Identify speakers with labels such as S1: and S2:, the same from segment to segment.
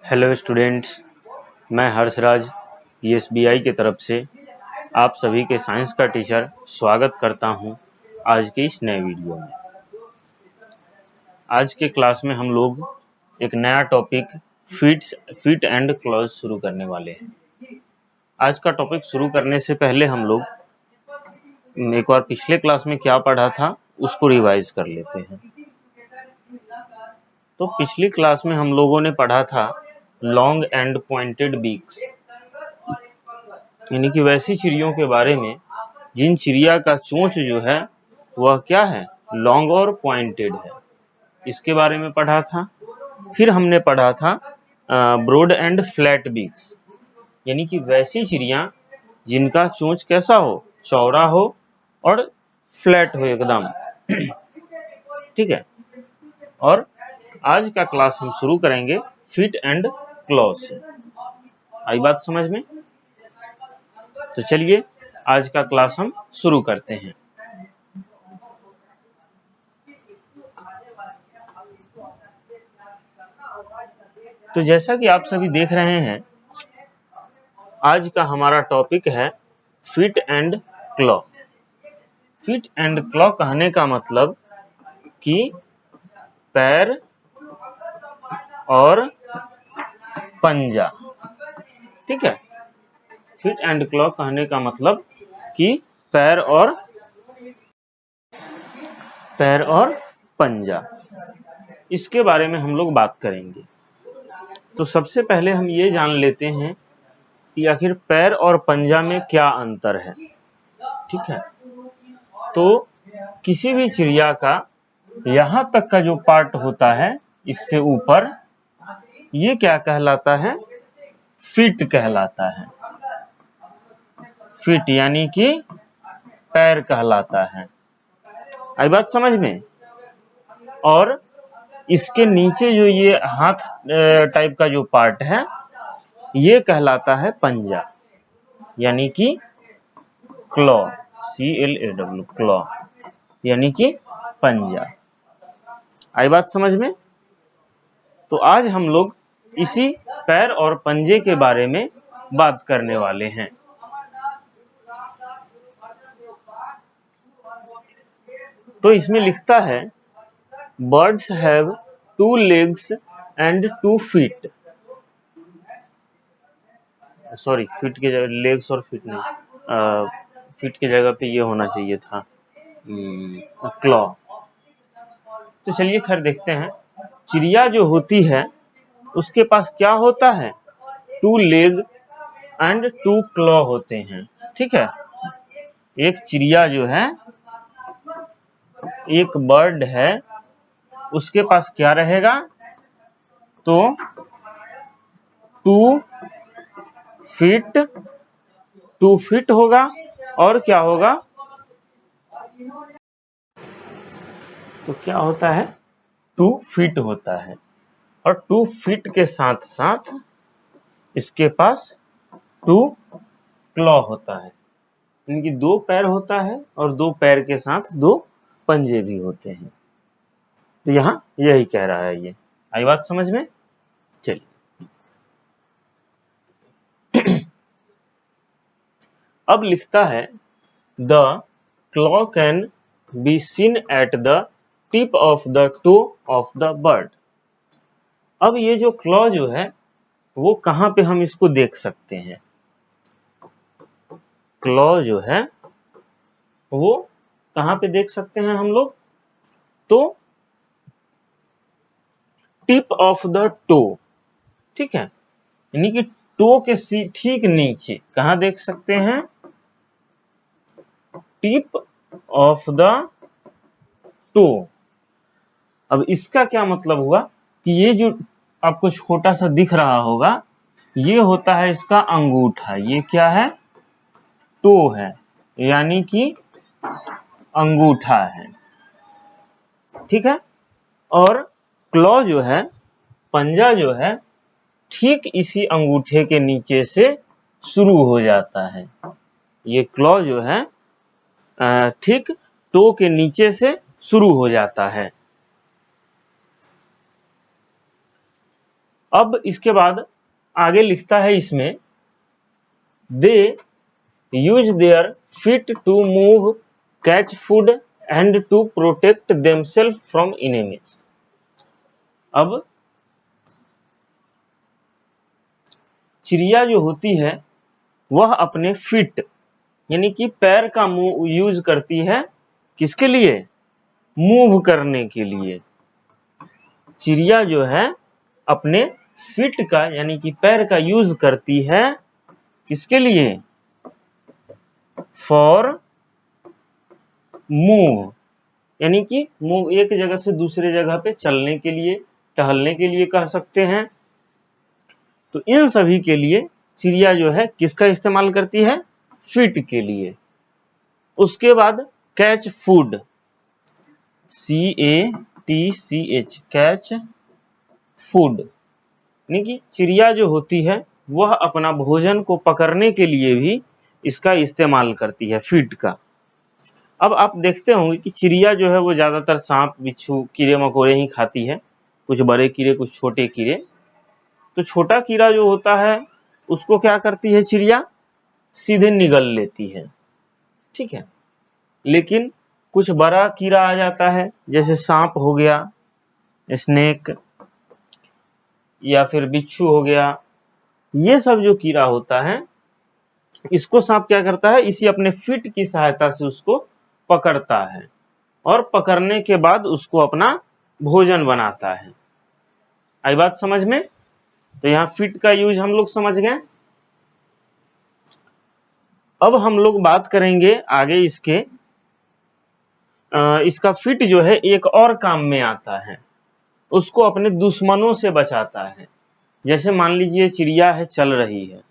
S1: Hello students, मैं Harshraj SBI की तरफ से आप सभी के साइंस का टीचर स्वागत करता हूं आज की इस नए वीडियो में। आज के क्लास में हम लोग एक नया टॉपिक फिट एंड क्लॉज शुरू करने वाले हैं। आज का टॉपिक शुरू करने से पहले हम लोग एक बार पिछले क्लास में क्या पढ़ा था उसको रिवाइज कर लेते हैं। तो पिछली क्लास में हम लोगों ने पढ़ा था लॉन्ग एंड पॉइंटेड बीक्स, यानी कि वैसी चिड़ियों के बारे में जिन चिड़िया का चोंच जो है वह क्या है, लॉन्ग और पॉइंटेड है। इसके बारे में पढ़ा था। फिर हमने पढ़ा था ब्रॉड एंड फ्लैट बीक्स, यानी कि वैसी चिड़िया जिनका चोंच कैसा हो, चौड़ा हो और फ्लैट हो एकदम। ठीक है। और आज का क्लास हम शुरू करेंगे फिट एंड क्लॉज से। आई बात समझ में? तो चलिए आज का क्लास हम शुरू करते हैं। तो जैसा कि आप सभी देख रहे हैं, आज का हमारा टॉपिक है feet and claw. Feet and claw कहने का मतलब कि पैर और पंजा। ठीक है। फिट एंड क्लॉ कहने का मतलब कि पैर और पंजा, इसके बारे में हम लोग बात करेंगे। तो सबसे पहले हम ये जान लेते हैं कि आखिर पैर और पंजा में क्या अंतर है। ठीक है। तो किसी भी चिड़िया का यहाँ तक का जो पार्ट होता है, इससे ऊपर, ये क्या कहलाता है? फिट कहलाता है। फिट यानी कि पैर कहलाता है। आई बात समझ में? और इसके नीचे जो ये हाथ टाइप का जो पार्ट है, ये कहलाता है पंजा, यानी कि क्लॉ, CLAW, क्लॉ यानी कि पंजा। आई बात समझ में? तो आज हम लोग इसी पैर और पंजे के बारे में बात करने वाले हैं। तो इसमें लिखता है birds have 2 legs and 2 feet। Sorry, fit के जगह लेग्स और फिट नहीं, फिट के जगह पे ये होना चाहिए था क्लॉ। तो चलिए खैर देखते हैं। चिड़िया जो होती है उसके पास क्या होता है? 2 लेग एंड 2 क्लॉ होते हैं। ठीक है। एक चिड़िया जो है, एक बर्ड है, उसके पास क्या रहेगा? तो 2 फीट होगा। और क्या होगा? तो क्या होता है? 2 फीट होता है। और 2 फीट के साथ साथ इसके पास 2 क्लॉ होता है, यानी कि 2 पैर होता है और 2 पैर के साथ 2 पंजे भी होते हैं। तो यहाँ यही कह रहा है ये। आई बात समझ में? चलिए अब लिखता है the claw can be seen at the tip of the toe of the bird. अब ये जो क्लॉ जो है वो कहाँ पे हम इसको देख सकते हैं? क्लॉ जो है वो कहाँ पे देख सकते हैं हम लोग? तो टिप ऑफ द टो। ठीक है। यानी कि टो के ठीक नीचे कहाँ देख सकते हैं? Tip of the to. अब इसका क्या मतलब हुआ कि ये जो आपको छोटा सा दिख रहा होगा, ये होता है इसका अंगूठा। ये क्या है? टो है, यानी कि अंगूठा है। ठीक है। और क्लॉ जो है, पंजा जो है, ठीक इसी अंगूठे के नीचे से शुरू हो जाता है। ये क्लॉ जो है ठीक टो के नीचे से शुरू हो जाता है। अब इसके बाद आगे लिखता है इसमें, they use their feet to move, catch food and to protect themselves from enemies. अब चिड़िया जो होती है वह अपने फीट यानी कि पैर का यूज करती है, किसके लिए? मूव करने के लिए। चिड़िया जो है अपने फीट का यानी कि पैर का यूज करती है, किसके लिए? फॉर मूव यानी कि मूव एक जगह से दूसरे जगह पे चलने के लिए, टहलने के लिए कह सकते हैं। तो इन सभी के लिए चिड़िया जो है किसका इस्तेमाल करती है? फीट के लिए। उसके बाद catch food, CATCH, catch food यानी कि चिड़िया जो होती है वह अपना भोजन को पकड़ने के लिए भी इसका इस्तेमाल करती है, फीट का। अब आप देखते होंगे कि चिड़िया जो है वो ज्यादातर सांप, बिच्छू, कीड़े मकोड़े ही खाती है, कुछ बड़े कीड़े, कुछ छोटे कीड़े। तो छोटा कीड़ा जो होता है उसको क्या करती है चिड़िया? सीधे निगल लेती है, ठीक है। लेकिन कुछ बड़ा कीड़ा आ जाता है, जैसे सांप हो गया, स्नेक, या फिर बिच्छू हो गया, ये सब जो कीड़ा होता है इसको सांप क्या करता है? इसी अपने फीट की सहायता से उसको पकड़ता है और पकड़ने के बाद उसको अपना भोजन बनाता है। आई बात समझ में? तो यहाँ फीट का यूज हम लोग समझ गए। अब हम लोग बात करेंगे आगे इसके, इसका फीट जो है एक और काम में आता है, उसको अपने दुश्मनों से बचाता है। जैसे मान लीजिए चिड़िया है, चल रही है,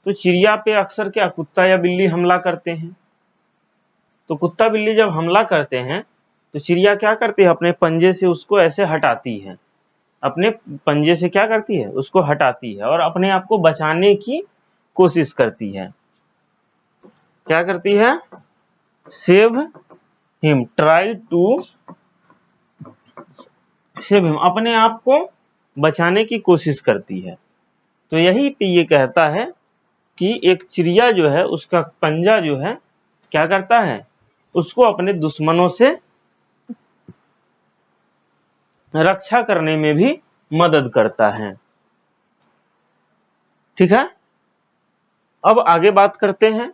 S1: तो चिड़िया पे अक्सर क्या कुत्ता या बिल्ली हमला करते हैं। तो कुत्ता बिल्ली जब हमला करते हैं तो चिड़िया क्या करती है? अपने पंजे से उसको ऐसे हटाती है, अपने पंजे से क्या करती है? उसको हटाती है और अपने आप को बचाने की कोशिश करती है। क्या करती है? Save him, try to save him, अपने आप को बचाने की कोशिश करती है। तो यही पे ये कहता है कि एक चिड़िया जो है उसका पंजा जो है क्या करता है? उसको अपने दुश्मनों से रक्षा करने में भी मदद करता है, ठीक है। अब आगे बात करते हैं।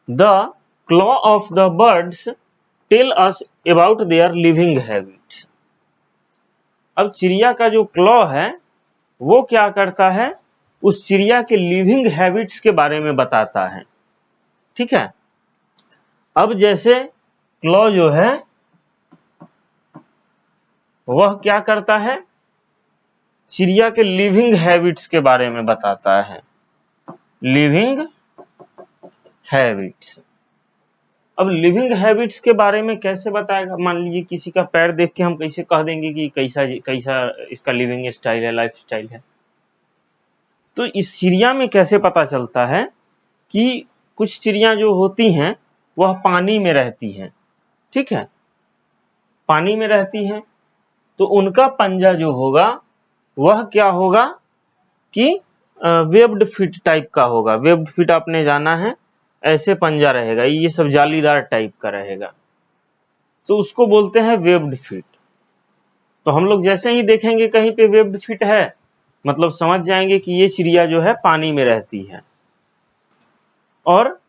S1: The claw of the birds tell us about their living habits. अब चिड़िया का जो क्लॉ है वो क्या करता है? उस चिड़िया के लिविंग हैबिट्स के बारे में बताता है, ठीक है। अब जैसे क्लॉ जो है वह क्या करता है? चिड़िया के लिविंग हैबिट्स के बारे में बताता है, लिविंग हैबिट्स। अब लिविंग हैबिट्स के बारे में कैसे बताएगा? मान लीजिए किसी का पैर देख के हम कैसे कह देंगे कि कैसा कैसा इसका लिविंग स्टाइल है, लाइफ स्टाइल है। तो इस चिड़िया में कैसे पता चलता है कि कुछ चिड़िया जो होती हैं वह पानी में रहती हैं, ठीक है, पानी में रहती हैं। तो उनका पंजा जो होगा वह क्या होगा कि वेब्ड फिट टाइप का होगा। वेब्ड फिट आपने जाना है, ऐसे पंजा रहेगा, ये सब जालीदार टाइप का रहेगा, तो उसको बोलते हैं वेब्ड फिट। तो हम लोग जैसे ही देखेंगे कहीं पे वेब्ड फिट है, मतलब समझ जाएंगे कि ये चिड़िया जो है पानी में रहती है। और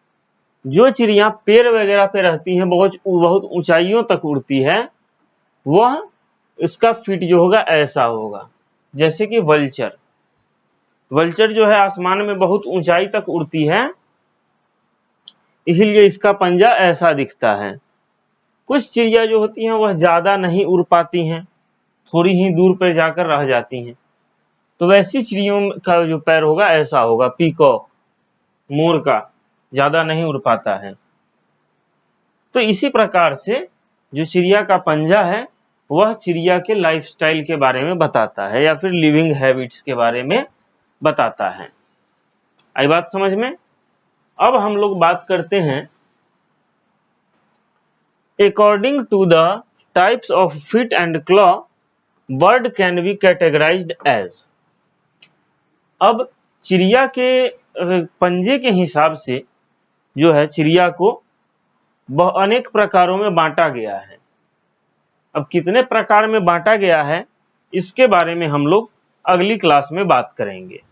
S1: जो चिड़िया पेड़ वगैरह पे रहती हैं, बहुत ऊंचाइयों तक उड़ती है, वह इसका फिट जो होगा ऐसा होगा। जैसे कि वल्चर, वल्चर जो है आसमान में बहुत ऊंचाई तक उड़ती है, इसलिए इसका पंजा ऐसा दिखता है। कुछ चिड़िया जो होती हैं वह ज्यादा नहीं उड़ पाती हैं, थोड़ी ही दूर पर जाकर रह जाती हैं, तो वैसी चिड़ियों का जो पैर होगा ऐसा होगा। पीकॉक, मोर का ज्यादा नहीं उड़ पाता है। तो इसी प्रकार से जो चिड़िया का पंजा है वह चिड़िया के लाइफस्टाइल के बारे में बताता है या फिर लिविंग हैबिट्स के बारे में बताता है। आई बात समझ में? अब हम लोग बात करते हैं According to the types of feet and claw, bird can be categorized as। अब चिड़िया के पंजे के हिसाब से जो है चिड़िया को अनेक प्रकारों में बांटा गया है। अब कितने प्रकार में बांटा गया है इसके बारे में हम लोग अगली क्लास में बात करेंगे।